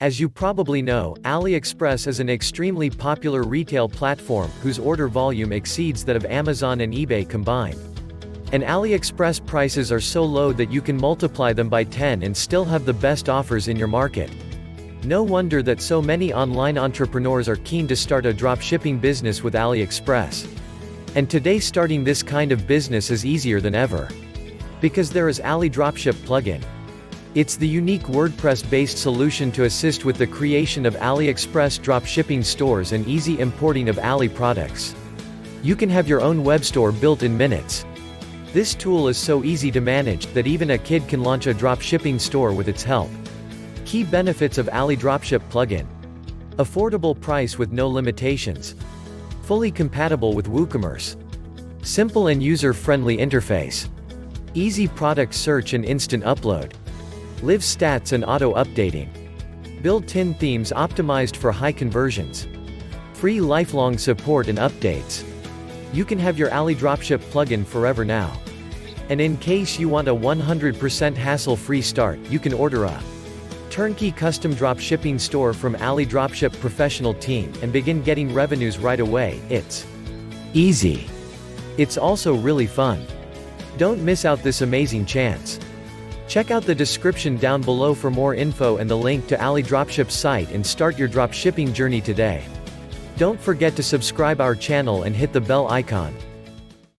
As you probably know, Aliexpress is an extremely popular retail platform, whose order volume exceeds that of Amazon and eBay combined. And Aliexpress prices are so low that you can multiply them by 10 and still have the best offers in your market. No wonder that so many online entrepreneurs are keen to start a dropshipping business with Aliexpress. And today starting this kind of business is easier than ever. Because there is Ali Dropship plugin. It's the unique WordPress-based solution to assist with the creation of Aliexpress dropshipping stores and easy importing of Ali products. You can have your own web store built in minutes. This tool is so easy to manage that even a kid can launch a dropshipping store with its help. Key benefits of Ali Dropship plugin. Affordable price with no limitations. Fully compatible with WooCommerce. Simple and user-friendly interface. Easy product search and instant upload. Live stats and auto-updating. Built-in themes optimized for high conversions. Free lifelong support and updates. You can have your Ali Dropship plugin forever now. And in case you want a 100% hassle-free start, you can order a turnkey custom dropshipping store from Ali Dropship professional team and begin getting revenues right away. It's easy. It's also really fun. Don't miss out this amazing chance. Check out the description down below for more info and the link to Ali Dropship's site and start your dropshipping journey today. Don't forget to subscribe our channel and hit the bell icon.